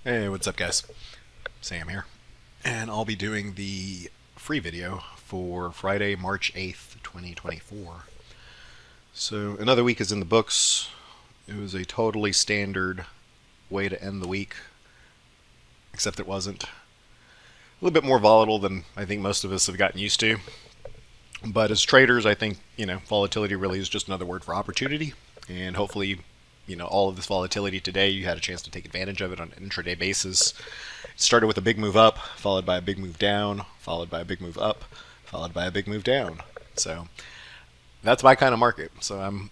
Hey, what's up, guys? Sam here, and I'll be doing the free video for Friday, March 8th, 2024. So, another week is in the books. It was a totally standard way to end the week, except it wasn't. A little bit more volatile than I think most of us have gotten used to. But as traders, I think, volatility really is just another word for opportunity, and hopefully, all of this volatility today, you had a chance to take advantage of it on an intraday basis. It started with a big move up, followed by a big move down, followed by a big move up, followed by a big move down. So that's my kind of market. So I'm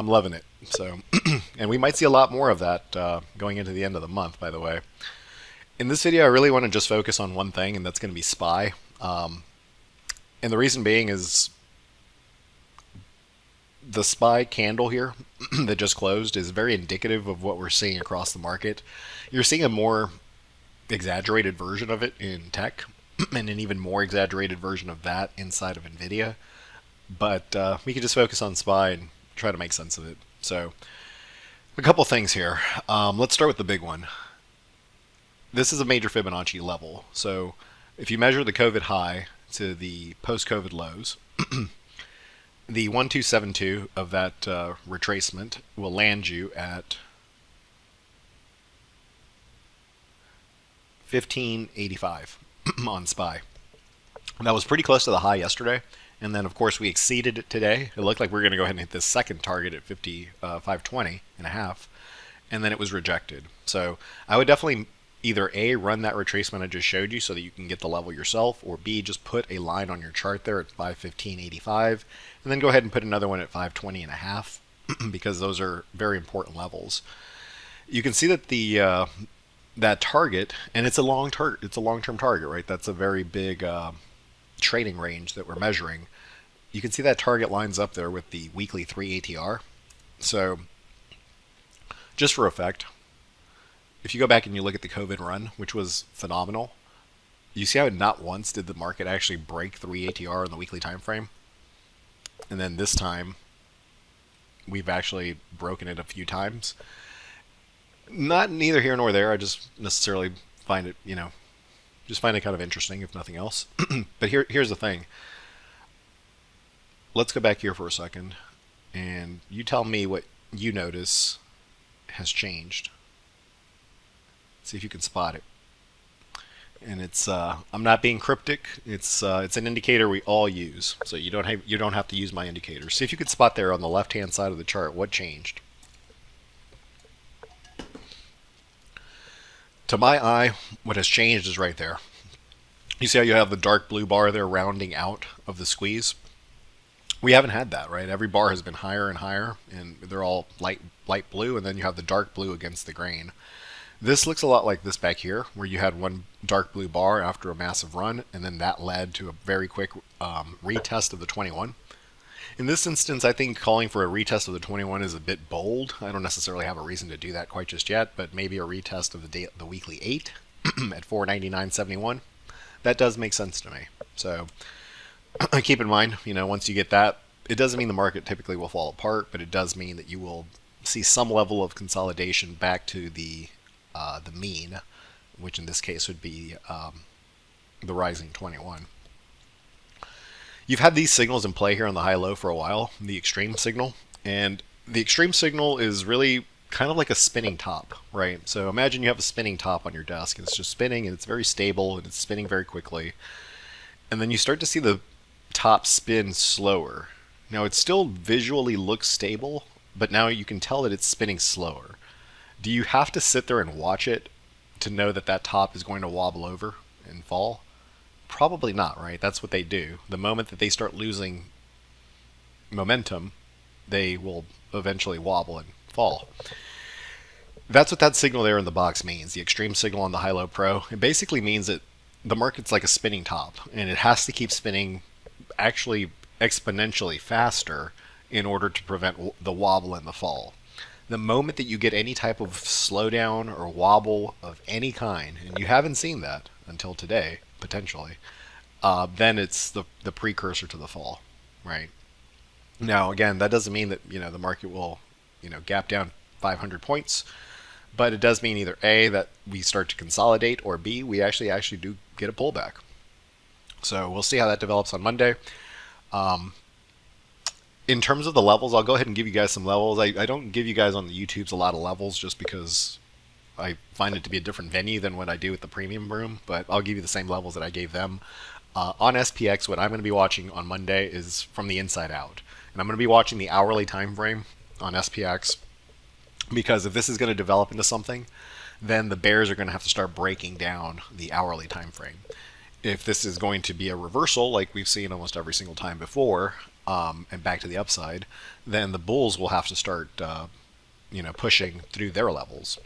loving it. So and we might see a lot more of that going into the end of the month. By the way, in this video, I really want to just focus on one thing, and that's going to be SPY. And the reason being is the SPY candle here that just closed is very indicative of what we're seeing across the market. You're seeing a more exaggerated version of it in tech, and an even more exaggerated version of that inside of NVIDIA. But we can just focus on SPY and try to make sense of it. So, a couple things here. Let's start with the big one. This is a major Fibonacci level. So, if you measure the COVID high to the post-COVID lows, the 1272 of that retracement will land you at 1585 on SPY. That was pretty close to the high yesterday, and then of course we exceeded it today. It looked like we were going to go ahead and hit this second target at 520 and a half, and then it was rejected. So I would definitely either A, run that retracement I just showed you so that you can get the level yourself, or B, just put a line on your chart there at 515.85, and then go ahead and put another one at 520 and a half because those are very important levels. You can see that the that target, and it's a long-term target, right? That's a very big trading range that we're measuring. You can see that target lines up there with the weekly 3 ATR. So, just for effect, if you go back and you look at the COVID run, which was phenomenal, you see how not once did the market actually break 3 ATR in the weekly time frame, and then this time we've actually broken it a few times. Not neither here nor there. I just necessarily find it, just find it kind of interesting, if nothing else. But here's the thing. Let's go back here for a second, and you tell me what you notice has changed. See if you can spot it. And it's I'm not being cryptic. It's an indicator we all use, so you don't have to use my indicator. See if you could spot there on the left hand side of the chart what changed. To my eye, what has changed is right there. You see how you have the dark blue bar there rounding out of the squeeze? We haven't had that, right? Every bar has been higher and higher, and they're all light blue, and then you have the dark blue against the grain. This looks a lot like this back here, where you had one dark blue bar after a massive run, and then that led to a very quick retest of the 21. In this instance, I think calling for a retest of the 21 is a bit bold. I don't necessarily have a reason to do that quite just yet, but maybe a retest of the weekly 8 at 499.71. That does make sense to me. So keep in mind, once you get that, it doesn't mean the market typically will fall apart, but it does mean that you will see some level of consolidation back to the mean, which in this case would be the rising 21. You've had these signals in play here on the high-low for a while, the extreme signal, and the extreme signal is really kind of like a spinning top, right? So imagine you have a spinning top on your desk, and it's just spinning, and it's very stable, and it's spinning very quickly, and then you start to see the top spin slower. Now it still visually looks stable, but now you can tell that it's spinning slower. Do you have to sit there and watch it to know that that top is going to wobble over and fall? Probably not, right? That's what they do. The moment that they start losing momentum, they will eventually wobble and fall. That's what that signal there in the box means, the extreme signal on the high-low pro. It basically means that the market's like a spinning top, and it has to keep spinning actually exponentially faster in order to prevent the wobble and the fall. The moment that you get any type of slowdown or wobble of any kind, and you haven't seen that until today, potentially, then it's the precursor to the fall, right? Now, again, that doesn't mean that the market will gap down 500 points. But it does mean either A, that we start to consolidate, or B, we actually do get a pullback. So we'll see how that develops on Monday. In terms of the levels, I'll go ahead and give you guys some levels. I don't give you guys on the YouTubes a lot of levels just because I find it to be a different venue than what I do with the premium room, but I'll give you the same levels that I gave them. On SPX, what I'm going to be watching on Monday is from the inside out. And I'm going to be watching the hourly time frame on SPX, because if this is going to develop into something, then the bears are going to have to start breaking down the hourly time frame. If this is going to be a reversal, like we've seen almost every single time before, and back to the upside, then the bulls will have to start, pushing through their levels.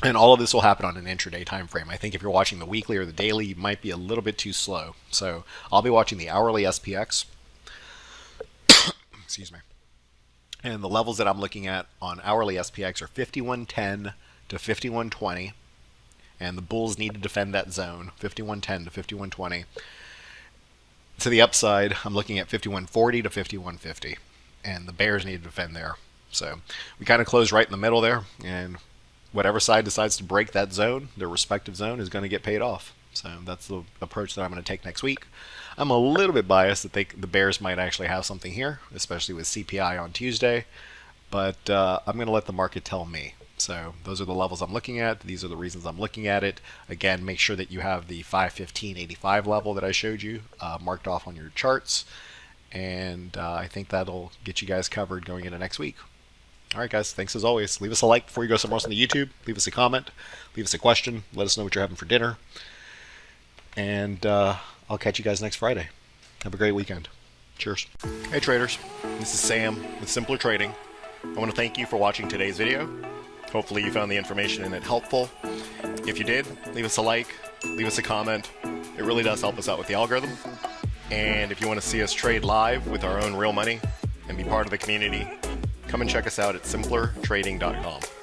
And all of this will happen on an intraday time frame. I think if you're watching the weekly or the daily, you might be a little bit too slow. So I'll be watching the hourly SPX. Excuse me. And the levels that I'm looking at on hourly SPX are 5110 to 5120. And the bulls need to defend that zone, 5110 to 5120. To the upside, I'm looking at 5140 to 5150. And the bears need to defend there. So we kind of close right in the middle there. And whatever side decides to break that zone, their respective zone, is going to get paid off. So that's the approach that I'm going to take next week. I'm a little bit biased that the bears might actually have something here, especially with CPI on Tuesday. But I'm going to let the market tell me. So those are the levels I'm looking at. These are the reasons I'm looking at it. Again, make sure that you have the 515.85 level that I showed you marked off on your charts. And I think that'll get you guys covered going into next week. All right, guys, thanks as always. Leave us a like before you go somewhere else on the YouTube. Leave us a comment. Leave us a question. Let us know what you're having for dinner. And I'll catch you guys next Friday. Have a great weekend. Cheers. Hey, traders. This is Sam with Simpler Trading. I want to thank you for watching today's video. Hopefully you found the information in it helpful. If you did, leave us a like, leave us a comment. It really does help us out with the algorithm. And if you want to see us trade live with our own real money and be part of the community, come and check us out at simplertrading.com.